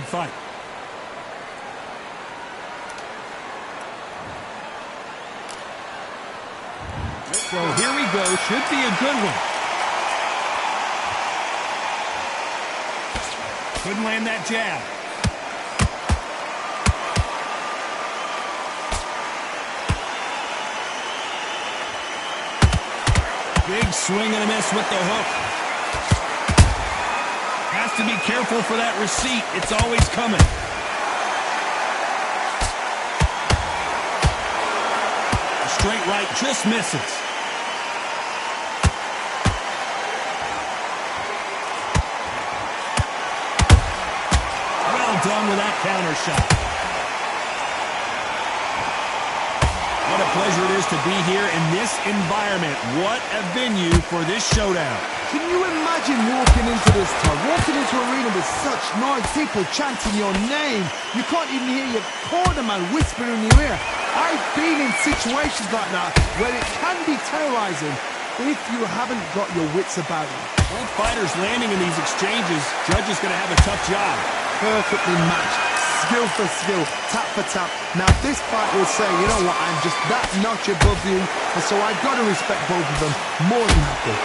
fight. So here we go. Should be a good one. Couldn't land that jab. Big swing and a miss with the hook. Has to be careful for that receipt. It's always coming. A straight right just misses. Well done with that counter shot. What a pleasure it is to be here in this environment. What a venue for this showdown. Can you imagine walking into this town, walking into an arena with such noise, people chanting your name? You can't even hear your cornerman whispering in your ear. I've been in situations like that where it can be terrorizing if you haven't got your wits about you. Both fighters landing in these exchanges. Judge is going to have a tough job. Perfectly matched, skill for skill, tap for tap. Now this fight will say, you know what, I'm just that notch above you, and so I've got to respect both of them more than happy.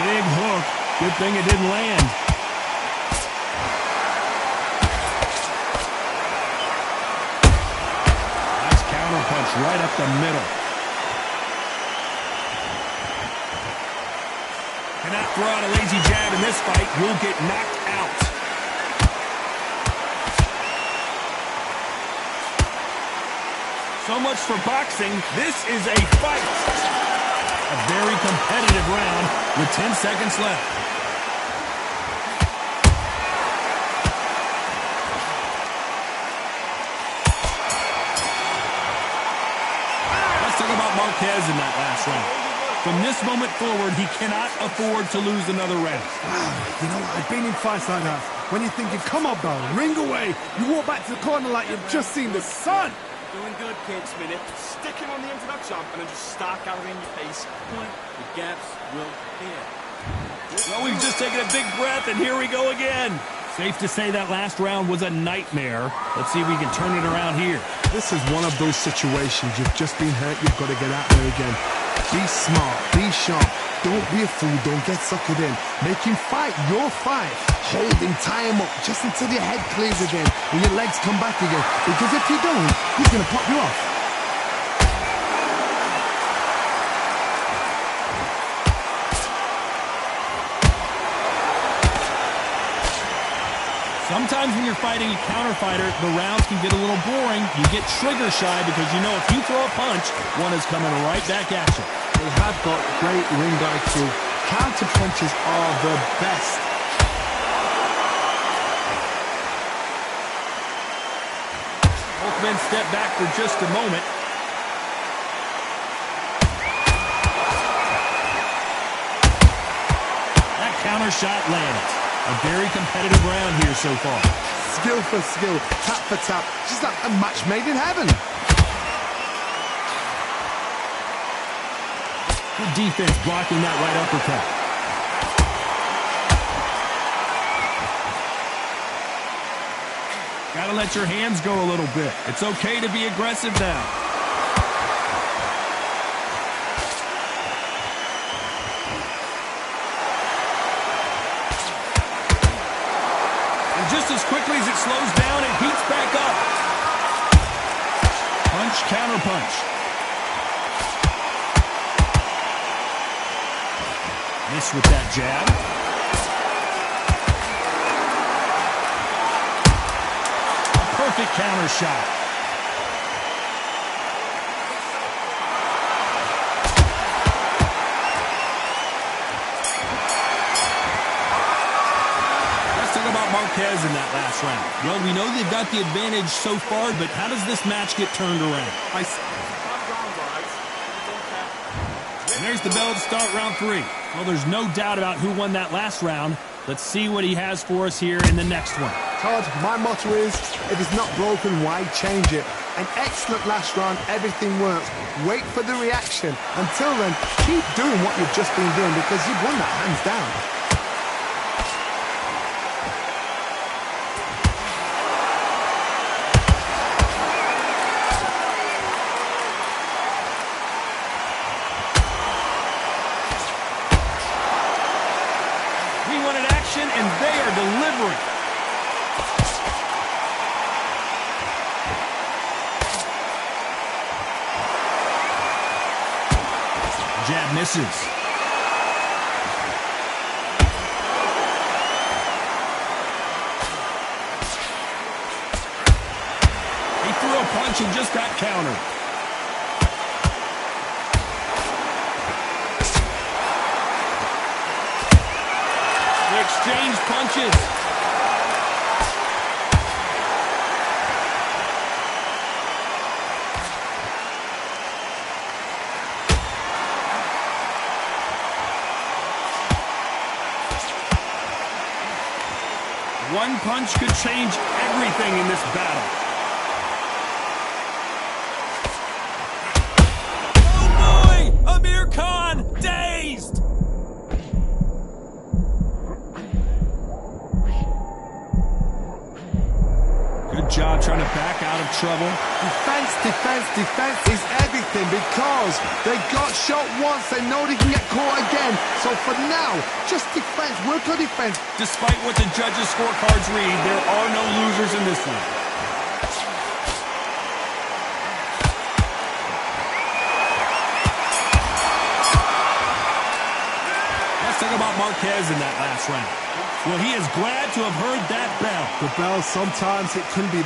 Big hook. Good thing it didn't land. Nice counter punch right up the middle. Cannot throw out a lazy jab in this fight. You'll get knocked out. So much for boxing. This is a fight. A very competitive round with 10 seconds left. Let's talk about Marquez in that last round. From this moment forward, he cannot afford to lose another round. Wow, you know what? I've been in fights like that. When you're thinking, come on, bro, ring away. You walk back to the corner like you've just seen the sun. Doing good, kids, minute. Stick him on the introduction and then just start gathering your pace. Point, the gaps will appear. Well, we've just taken a big breath, and here we go again. Safe to say that last round was a nightmare. Let's see if we can turn it around here. This is one of those situations. You've just been hurt. You've got to get out there again. Be smart. Be sharp. Don't be a fool. Don't get suckered in. Make him fight your fight. Hold him. Tie him up just until your head clears again and your legs come back again. Because if you don't, he's going to pop you off. Sometimes when you're fighting a counter fighter, the rounds can get a little boring. You get trigger shy because you know if you throw a punch, one is coming right back at you. They have got great ring IQ. Counter punches are the best. Both men step back for just a moment. That counter shot lands. A very competitive round here so far. Skill for skill, tap for tap, just like a match made in heaven. Good defense blocking that right uppercut. Gotta let your hands go a little bit. It's okay to be aggressive now. Just as quickly as it slows down, it heats back up. Punch, counter punch. Miss with that jab. A perfect counter shot. Marquez in that last round. Well, we know they've got the advantage so far, but how does this match get turned around? And there's the bell to start round 3. Well, there's no doubt about who won that last round. Let's see what he has for us here in the next one. Todd, my motto is, if it's not broken, why change it? An excellent last round, everything works. Wait for the reaction. Until then, keep doing what you've just been doing because you've won that hands down. position, and they are delivering. Jab misses. He threw a punch and just got countered. They exchange punches. One punch could change everything in this battle. Oh boy! Amir Khan dazed! Good job trying to back out of trouble. Defense, defense, defense is everything because they got shot once. They know they can get caught again. So for now, just defense. Work on defense. Despite what the judges' scorecards read, there are no losers in this one. Let's talk about Marquez in that last round. Well, he is glad to have heard that bell. The bell, sometimes it couldn't be.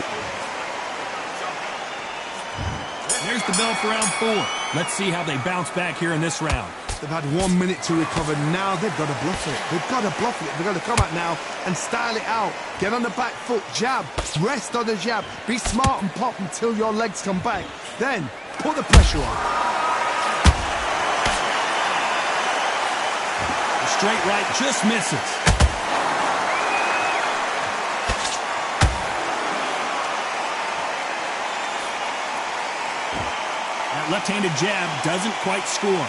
There's the bell for round 4. Let's see how they bounce back here in this round. They've had 1 minute to recover. Now they've got to bluff it. They've got to bluff it. They've got to come out now and style it out. Get on the back foot, jab, rest on the jab. Be smart and pop until your legs come back. Then put the pressure on. The straight right just misses. That left-handed jab doesn't quite score.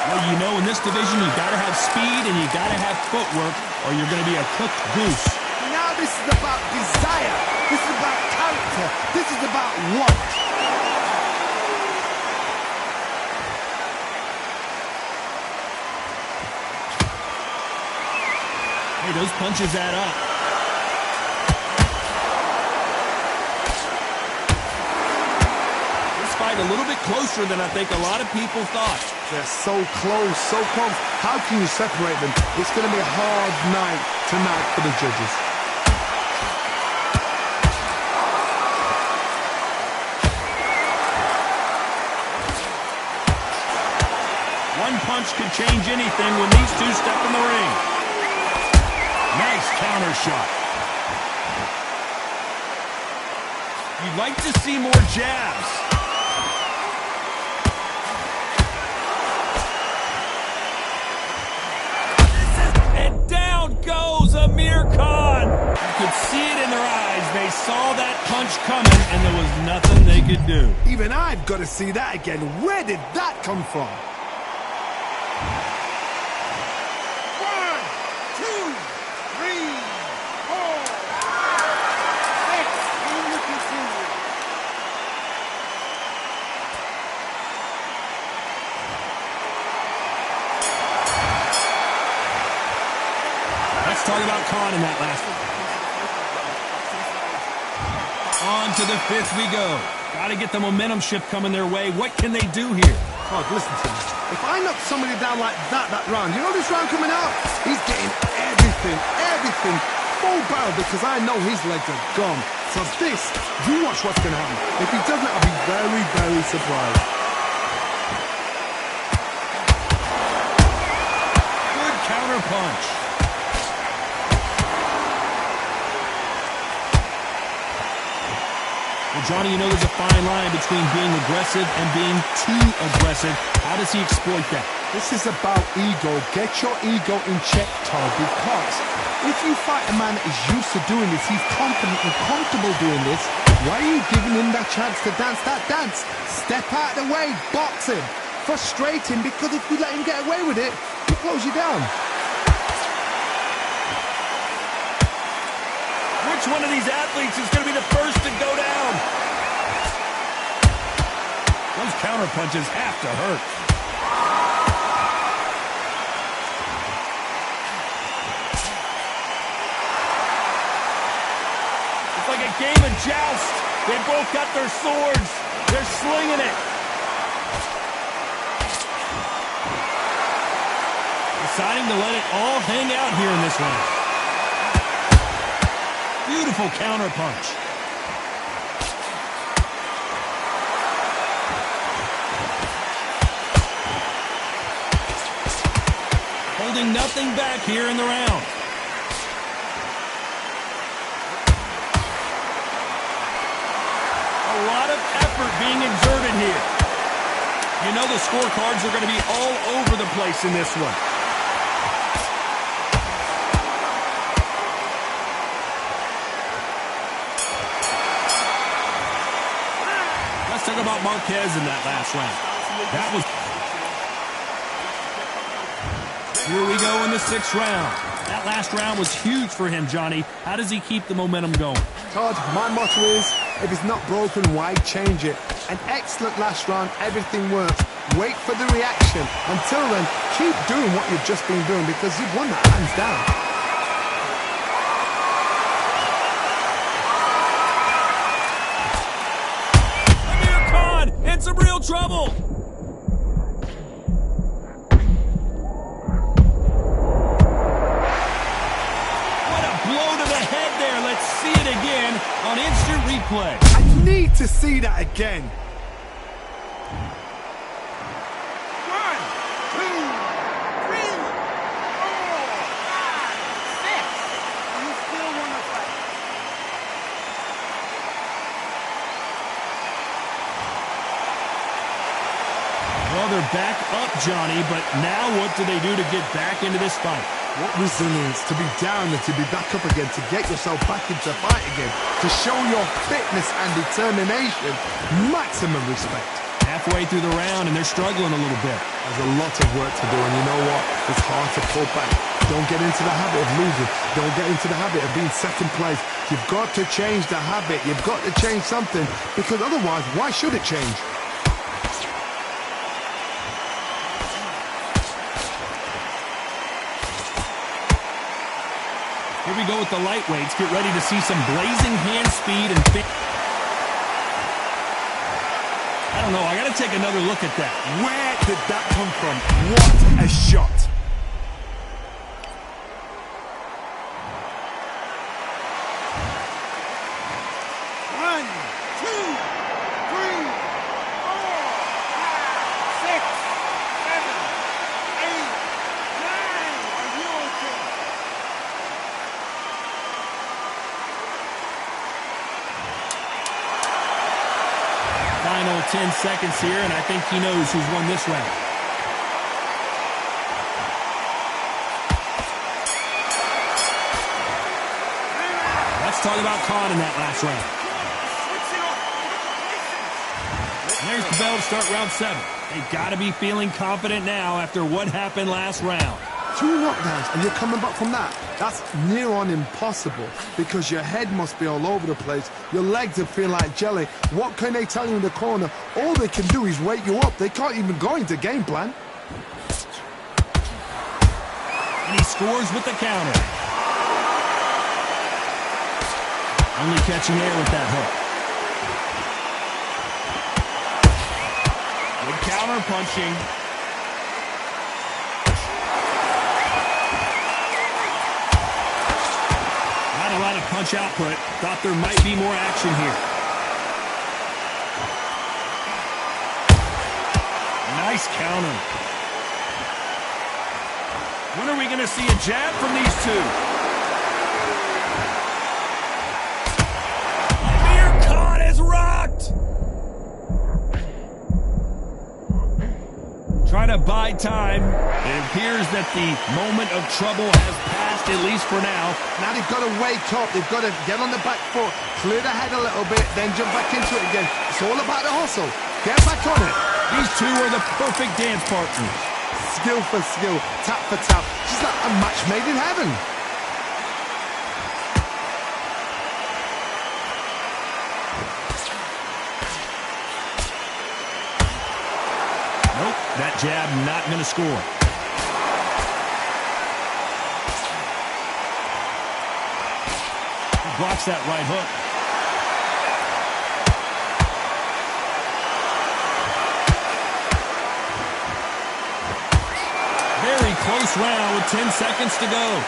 Well, you know, in this division, you got to have speed and you got to have footwork, or you're going to be a cooked goose. Now this is about desire. This is about character. This is about want. Hey, those punches add up. This fight a little bit closer than I think a lot of people thought. They're so close, so close. How can you separate them? It's going to be a hard night tonight for the judges. One punch could change anything when these two step in the ring. Nice counter shot. You'd like to see more jabs. Goes Amir Khan. You could see it in their eyes. They saw that punch coming, and there was nothing they could do. Even I've got to see that again. Where did that come from? 1, 2, 3, 4, 6. And you continue. Let's talk about Khan in that last one. On to the 5th we go. Got to get the momentum shift coming their way. What can they do here? Oh, listen to me. If I knock somebody down like that round, you know this round coming out? He's getting everything full barrel because I know his legs are gone. So this, you watch what's going to happen. If he doesn't, I'll be very, very surprised. Good counter punch. Well, Johnny, you know there's a fine line between being aggressive and being too aggressive. How does he exploit that? This is about ego. Get your ego in check, Todd, because if you fight a man that is used to doing this, he's confident and comfortable doing this, why are you giving him that chance to dance that dance? Step out of the way, box him, frustrate him, because if you let him get away with it, he'll close you down. Which one of these athletes is going to be the first to go down? Those counter punches have to hurt. game of joust. They both got their swords. They're slinging it. Deciding to let it all hang out here in this round. Beautiful counter punch. Holding nothing back here in the round. A lot of effort being exerted here. You know the scorecards are going to be all over the place in this one. Let's talk about Marquez in that last round. That was... Here we go in the 6th round. That last round was huge for him, Johnny. How does he keep the momentum going? Todd, my motto is, if it's not broken, why change it? An excellent last round, everything works. Wait for the reaction. Until then, keep doing what you've just been doing because you've won that hands down. Amir Khan in some real trouble. See it again on instant replay. I need to see that again. 1, 2, 3, 4, 5, 6. You still want to fight? Well, they're back up, Johnny, but now what do they do to get back into this fight? What resilience to be down and to be back up again, to get yourself back into the fight again, to show your fitness and determination. Maximum respect. Halfway through the round and they're struggling a little bit. There's a lot of work to do, and you know what? It's hard to pull back. Don't get into the habit of losing. Don't get into the habit of being second place. You've got to change the habit. You've got to change something, because otherwise, why should it change? Here we go with the lightweights. Get ready to see some blazing hand speed and... I don't know. I got to take another look at that. Where did that come from? What a shot. Final 10 seconds here, and I think he knows who's won this round. Let's talk about Khan in that last round. And there's the bell to start round 7. They've got to be feeling confident now after what happened last round. 2 knockdowns and you're coming back from that. That's near on impossible, because your head must be all over the place. Your legs will feel like jelly. What can they tell you in the corner? All they can do is wake you up. They can't even go into game plan. And he scores with the counter. Only catching air with that hook. Good counter punching. Not a lot of punch output. Thought there might be more action here. Nice counter. When are we going to see a jab from these two? Amir Khan is rocked. Trying to buy time. It appears that the moment of trouble has passed, at least for now. Now they've got to wake up. They've got to get on the back foot, clear the head a little bit, then jump back into it again. It's all about the hustle. Get back on it. These two are the perfect dance partners. Skill for skill, tap for tap. Just like a match made in heaven. Nope, that jab not going to score. He blocks that right hook. this round with 10 seconds to go.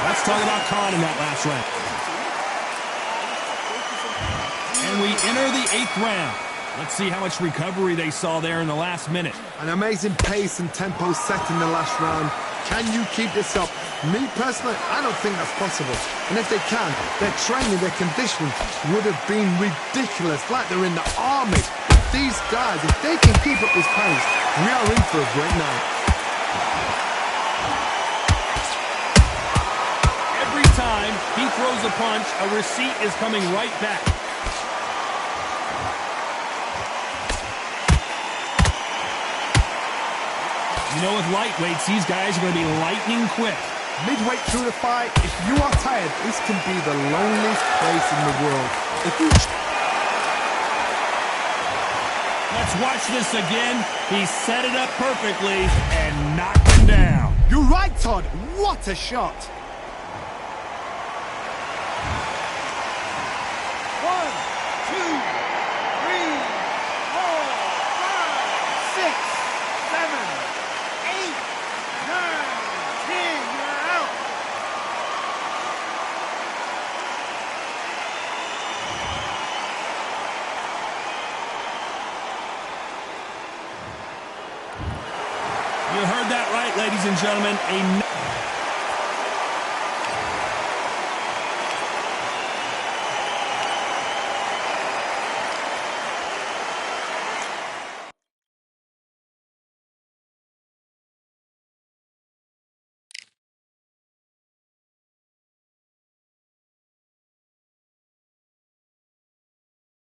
Let's talk about Khan in that last round. And we enter the 8th round. Let's see how much recovery they saw there in the last minute. An amazing pace and tempo set in the last round. Can you keep this up? Me personally, I don't think that's possible. And if they can, their training, their conditioning would have been ridiculous, like they're in the army. These guys, if they can keep up this pace, we are in for a great night. Every time he throws a punch, a receipt is coming right back. You know, with lightweights, these guys are going to be lightning quick. Midway through the fight, if you are tired, this can be the loneliest place in the world. If you... Let's watch this again. He set it up perfectly and knocked him down. You're right, Todd. What a shot. 1, 2, 3, 4, 5, 6, 7, 8, 9, 10. You're out. You heard that right, ladies and gentlemen.